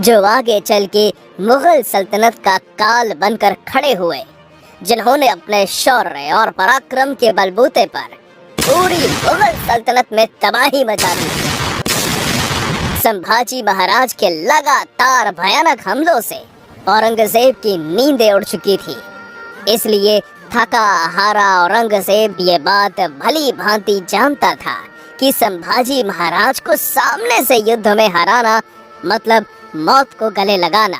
जो आगे चल के मुगल सल्तनत का काल बनकर खड़े हुए, जिन्होंने अपने शौर्य और पराक्रम के बलबूते पर पूरी मुगल सल्तनत में तबाही मचा दी। संभाजी महाराज के लगातार भयानक हमलों से औरंगजेब की नींदें उड़ चुकी थी। इसलिए थका हारा औरंगजेब ये बात भली भांति जानता था कि संभाजी महाराज को सामने से युद्ध में हराना मतलब मौत को गले लगाना।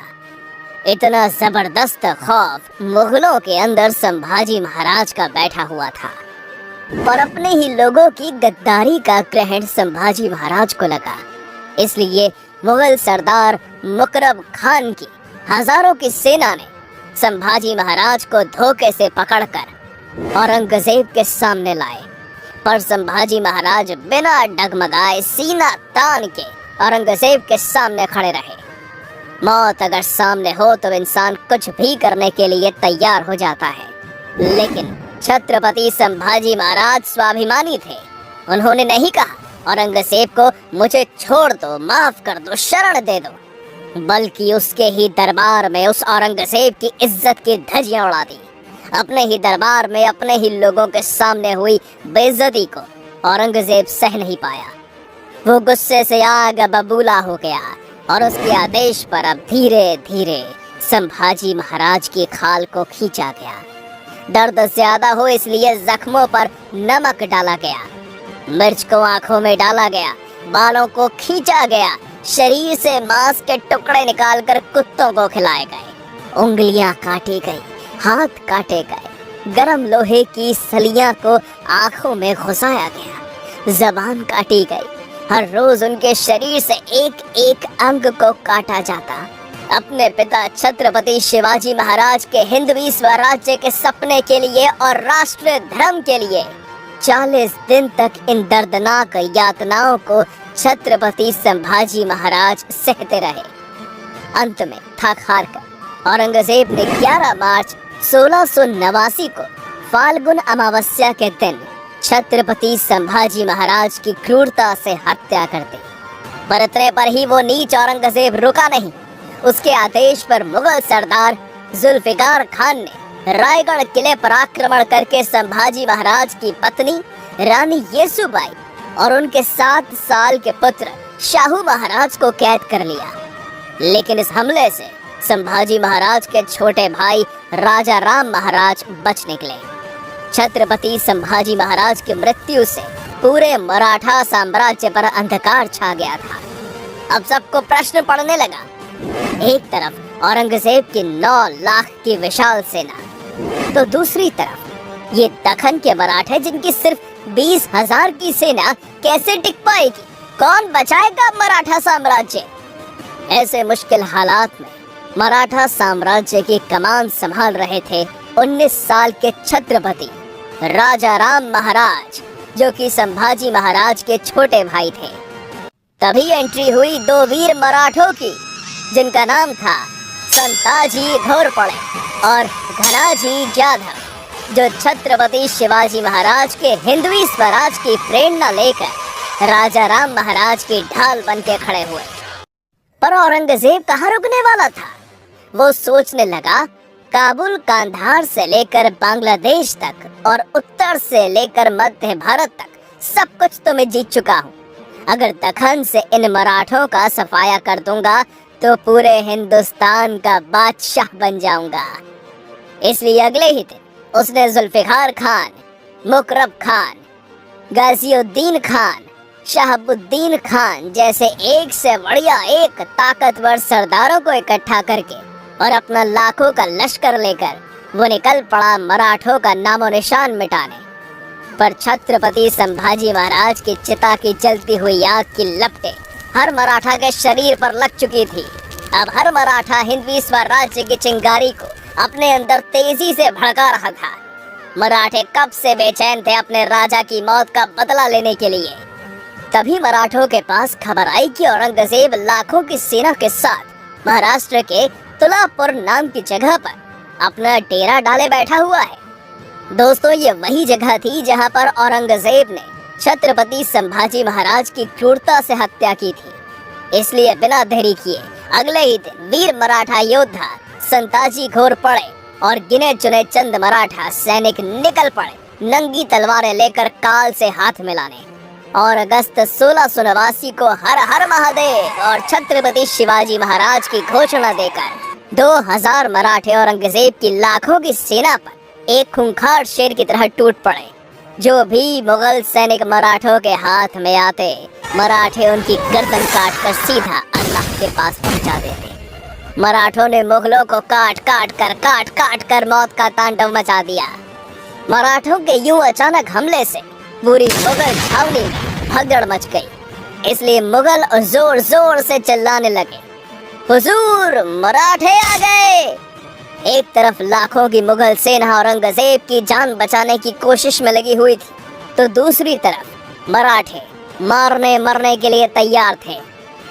इतना जबरदस्त खौफ मुगलों के अंदर संभाजी महाराज का बैठा हुआ था और अपने ही लोगों की गद्दारी का ग्रहण संभाजी महाराज को लगा। इसलिए मुगल सरदार मुकरब खान की हजारों की सेना ने संभाजी महाराज को धोखे से पकड़कर औरंगजेब के सामने लाए। पर संभाजी महाराज बिना डगमगाए सीना तान के औरंगजेब के सामने खड़े रहे। मौत अगर सामने हो तो इंसान कुछ भी करने के लिए तैयार हो जाता है, लेकिन छत्रपति संभाजी महाराज स्वाभिमानी थे। उन्होंने नहीं कहा औरंगजेब को मुझे छोड़ दो, माफ कर दो, शरण दे दो, बल्कि उसके ही दरबार में उस औरंगजेब की इज्जत की धज्जियां उड़ा दी। अपने ही दरबार में अपने ही लोगों के सामने हुई बेइज्जती को औरंगजेब सह नहीं पाया। वो गुस्से से आग बबूला हो गया और उसके आदेश पर अब धीरे धीरे संभाजी महाराज की खाल को खींचा गया। दर्द ज्यादा हो इसलिए जख्मों पर नमक डाला गया, मिर्च को आंखों में डाला गया, बालों को खींचा गया, शरीर से मांस के टुकड़े निकालकर कुत्तों को खिलाए गए, उंगलियां काटी गई, हाथ काटे गए, गरम लोहे की सलियां को आंखों में घुसाया गया, जबान काटी गई। हर रोज उनके शरीर से एक एक अंग को काटा जाता। अपने पिता छत्रपति शिवाजी महाराज के हिंदवी स्वराज्य के सपने के लिए और राष्ट्र धर्म के लिए 40 दिन तक इन दर्दनाक यातनाओं को छत्रपति संभाजी महाराज सहते रहे। अंत में थक हार कर औरंगजेब ने 11 मार्च 1689 को फाल्गुन अमावस्या के दिन छत्रपति संभाजी महाराज की क्रूरता से हत्या कर दी। पर इतने पर ही वो नीच औरंगजेब रुका नहीं। उसके आदेश पर मुगल सरदार जुल्फिकार खान ने रायगढ़ किले पर आक्रमण करके संभाजी महाराज की पत्नी रानी येसुबाई और उनके 7 साल के पुत्र शाहू महाराज को कैद कर लिया। लेकिन इस हमले से संभाजी महाराज के छोटे भाई राजा राम महाराज बच निकले। छत्रपति संभाजी महाराज की मृत्यु से पूरे मराठा साम्राज्य पर अंधकार छा गया था। अब सबको प्रश्न पड़ने लगा, एक तरफ औरंगजेब की 9 लाख की विशाल सेना, तो दूसरी तरफ ये दक्खन के मराठे जिनकी सिर्फ 20,000 की सेना कैसे टिक पाएगी? कौन बचाएगा मराठा साम्राज्य? ऐसे मुश्किल हालात में मराठा साम्राज्य की कमान संभाल रहे थे 19 साल के छत्रपति राजा राम महाराज, जो कि संभाजी महाराज के छोटे भाई थे। तभी एंट्री हुई 2 वीर मराठों की, जिनका नाम था संताजी घोरपड़े और घनाजी जाधव, जो छत्रपति शिवाजी महाराज के हिंदवी स्वराज की प्रेरणा लेकर राजा राम महाराज की ढाल बन के खड़े हुए। पर औरंगजेब कहाँ रुकने वाला था? वो सोचने लगा, काबुल कांधार से लेकर बांग्लादेश तक और उत्तर से लेकर मध्य भारत तक सब कुछ तो मैं जीत चुका हूँ। अगर दक्खन से इन मराठों का सफाया कर दूंगा तो पूरे हिंदुस्तान का बादशाह बन जाऊंगा। इसलिए अगले ही दिन उसने जुल्फिकार खान, मुकरब खान, गाजिउद्दीन खान, शहाबुद्दीन खान जैसे एक से बढ़िया एक ताकतवर सरदारों को इकट्ठा करके और अपना लाखों का लश्कर लेकर वो निकल पड़ा मराठों का नामो निशान मिटाने। पर छत्रपति संभाजी महाराज की चिता की जलती हुई आग की लपटें हर मराठा के शरीर पर लग चुकी थी। अब हर मराठा हिंदवी स्वराज्य की चिंगारी को अपने अंदर तेजी से भड़का रहा था। मराठे कब से बेचैन थे अपने राजा की मौत का बदला लेने के लिए। तभी मराठों के पास खबर आई कि औरंगजेब लाखों की सेना के साथ महाराष्ट्र के तुलापुर नाम की जगह पर अपना डेरा डाले बैठा हुआ है। दोस्तों, ये वही जगह थी जहां पर औरंगजेब ने छत्रपति संभाजी महाराज की क्रूरता से हत्या की थी। इसलिए बिना देरी किए अगले ही दिन वीर मराठा योद्धा संताजी घोर पड़े और गिने चुने चंद मराठा सैनिक निकल पड़े नंगी तलवारें लेकर काल से हाथ मिलाने। और अगस्त 1689 को हर हर महादेव और छत्रपति शिवाजी महाराज की घोषणा देकर 2000 मराठे औरंगजेब की लाखों की सेना पर एक खूंखार शेर की तरह टूट पड़े। जो भी मुगल सैनिक मराठों के हाथ में आते, मराठे उनकी गर्दन काटकर सीधा अल्लाह के पास पहुंचा देते। मराठों ने मुगलों को काट काट कर मौत का तांडव मचा दिया। मराठों के यूं अचानक हमले से पूरी मुगल छावनी में भगदड़ मच गई। इसलिए मुगल जोर जोर से चिल्लाने लगे, हुजूर मराठे आ गए। एक तरफ लाखों की मुगल सेना औरंगजेब की जान बचाने की कोशिश में लगी हुई थी, तो दूसरी तरफ मराठे मारने मरने के लिए तैयार थे।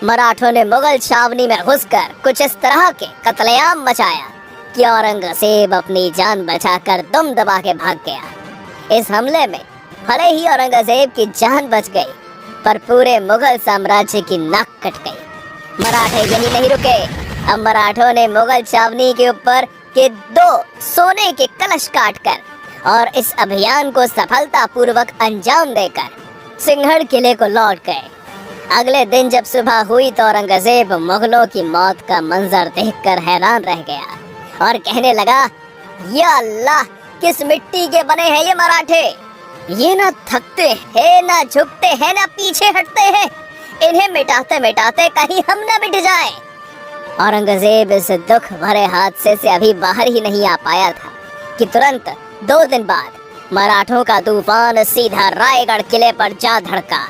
मराठों ने मुगल छावनी में घुसकर कुछ इस तरह के कत्लेआम मचाया कि औरंगजेब अपनी जान बचाकर दम दबा के भाग गया। इस हमले में भले ही औरंगजेब की जान बच गई, पर पूरे मुगल साम्राज्य की नाक कट गई। मराठे यही नहीं रुके। अब मराठों ने मुगल छावनी के ऊपर के 2 सोने के कलश काटकर और इस अभियान को सफलतापूर्वक अंजाम देकर सिंहड़ किले को लौट गए। अगले दिन जब सुबह हुई तो औरंगजेब मुगलों की मौत का मंजर देखकर हैरान रह गया और कहने लगा, या अल्लाह, किस मिट्टी के बने हैं ये मराठे। ये ना थकते हैं, ना झुकते हैं, ना पीछे हटते हैं। इन्हें मिटाते मिटाते कहीं हम न मिट जाए। औरंगजेब इस दुख भरे हादसे से अभी बाहर ही नहीं आ पाया था कि तुरंत 2 दिन बाद मराठों का तूफान सीधा रायगढ़ किले पर जा धड़का।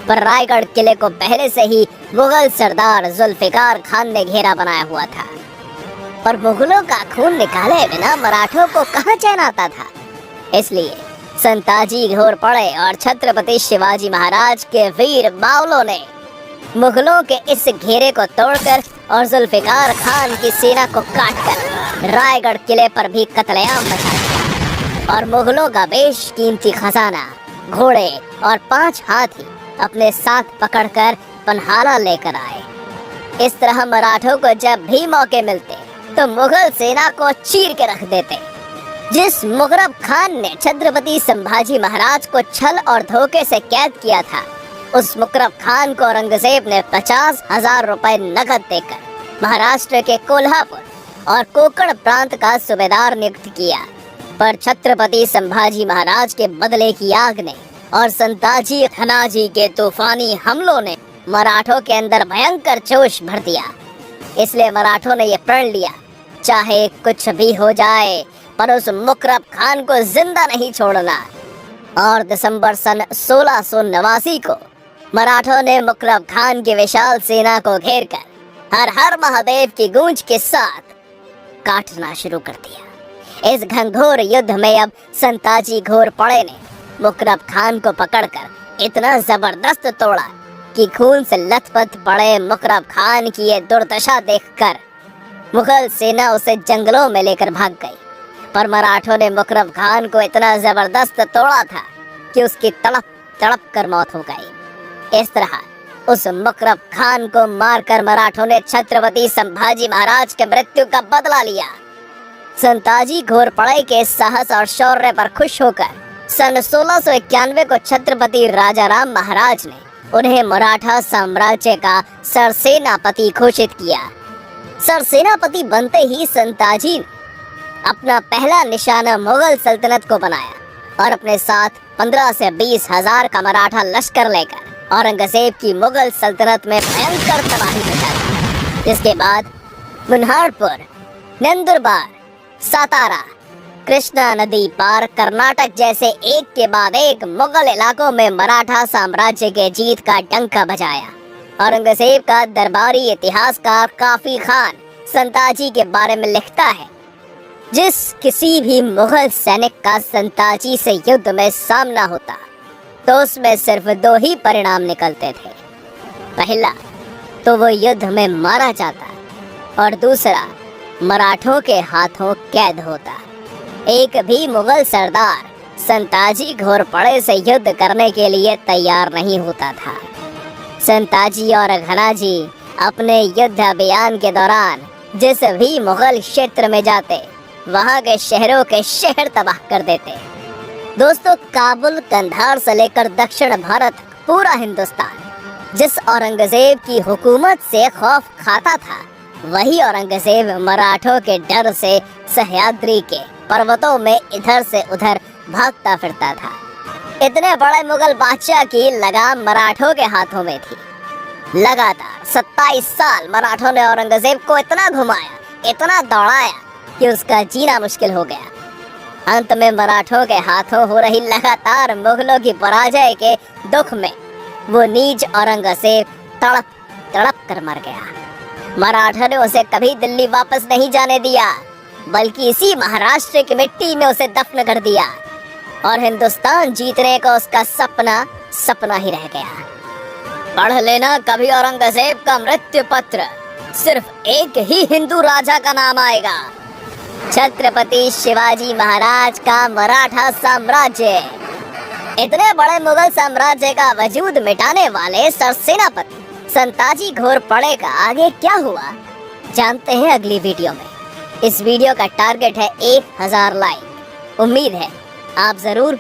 पर रायगढ़ किले को पहले से ही मुगल सरदार जुल्फिकार खान ने घेरा बनाया हुआ था। पर मुगलों का खून निकाले बिना मराठों को कहाँ चैन आता था। इसलिए संताजी घोर पड़े और छत्रपति शिवाजी महाराज के वीर बावलों ने मुगलों के इस घेरे को तोड़कर और जुल्फिकार खान की सेना को काटकर रायगढ़ किले पर भी कत्लेआम मचा दिया। और मुगलों का बेशकीमती खजाना, घोड़े और 5 हाथी अपने साथ पकड़कर पन्हाला लेकर आए। इस तरह मराठों को जब भी मौके मिलते तो मुगल सेना को चीर के रख देते। जिस मुकरब खान ने छत्रपति संभाजी महाराज को छल और धोखे से कैद किया था, उस मुकरब खान को औरंगजेब ने 50,000 रुपए नकद देकर महाराष्ट्र के कोल्हापुर और कोकण प्रांत का सूबेदार नियुक्त किया। पर छत्रपति संभाजी महाराज के बदले की आग ने और संताजी धनाजी के तूफानी हमलों ने मराठों के अंदर भयंकर जोश भर दिया। इसलिए मराठों ने यह प्रण लिया, चाहे कुछ भी हो जाए पर उस मुकरब खान को जिंदा नहीं छोड़ना। और दिसंबर सन 1689 को मराठों ने मुकरब खान की विशाल सेना को घेरकर हर हर महादेव की गूंज के साथ काटना शुरू कर दिया। इस घनघोर युद्ध में अब संताजी घोर पड़े ने मुकरब खान को पकड़कर इतना जबरदस्त तोड़ा कि खून से लथपथ पड़े मुकरब खान की ये दुर्दशा देखकर मुगल सेना उसे जंगलों में लेकर भाग गई। पर मराठों ने मुकरब खान को इतना जबरदस्त तोड़ा था कि उसकी तड़प तड़प कर मौत हो गई। इस तरह उस मुकरब खान को मारकर मराठों ने छत्रपति संभाजी महाराज के मृत्यु का बदला लिया। संताजी घोरपड़े के साहस और शौर्य पर खुश होकर सन 1691 को छत्रपति राजाराम महाराज ने उन्हें मराठा साम्राज्य का सरसेनापति घोषित किया। सरसेनापति बनते ही संताजी ने अपना पहला निशाना मुगल सल्तनत को बनाया और अपने साथ 15 से 20 हजार का मराठा लश्कर लेकर औरंगजेब की मुगल सल्तनत में भयंकर तबाही मचा दी। जिसके बाद मुन्हारपुर, नंदुरबार, सातारा, कृष्णा नदी पार कर्नाटक जैसे एक के बाद एक मुगल इलाकों में मराठा साम्राज्य के जीत का डंका बजाया। औरंगजेब का दरबारी इतिहासकार काफी खान संताजी के बारे में लिखता है, जिस किसी भी मुगल सैनिक का संताजी से युद्ध में सामना होता तो उसमें सिर्फ 2 ही परिणाम निकलते थे। पहला तो वो युद्ध में मारा जाता और दूसरा मराठों के हाथों कैद होता। एक भी मुगल सरदार संताजी घोरपड़े से युद्ध करने के लिए तैयार नहीं होता था। संताजी और घनाजी अपने युद्ध अभियान के दौरान जिस भी मुगल क्षेत्र में जाते वहां के शहरों के शहर तबाह कर देते। दोस्तों, काबुल, कंधार से लेकर दक्षिण भारत, पूरा हिंदुस्तान जिस औरंगजेब की हुकूमत से खौफ खाता था, वही औरंगजेब मराठों के डर से सह्याद्री के पर्वतों में इधर से उधर भागता फिरता था। इतने बड़े मुगल बादशाह की लगाम मराठों के हाथों में थी। लगातार 27 साल मराठों ने औरंगजेब को इतना घुमाया, इतना दौड़ाया कि उसका जीना मुश्किल हो गया। अंत में मराठों के हाथों हो रही लगातार मुगलों की पराजय के दुख में वो नीच औरंगजेब तड़प तड़प कर मर गया। मराठों ने उसे कभी दिल्ली वापस नहीं जाने दिया, बल्कि इसी महाराष्ट्र की मिट्टी में उसे दफन कर दिया और हिंदुस्तान जीतने का उसका सपना सपना ही रह गया। पढ़ लेना कभी औरंगजेब का मृत्यु पत्र, सिर्फ एक ही हिंदू राजा का नाम आएगा, छत्रपति शिवाजी महाराज का मराठा साम्राज्य। इतने बड़े मुगल साम्राज्य का वजूद मिटाने वाले सरसेनापति संताजी घोरपड़े का आगे क्या हुआ, जानते हैं अगली वीडियो में। इस वीडियो का टारगेट है 1000 लाइक। उम्मीद है आप जरूर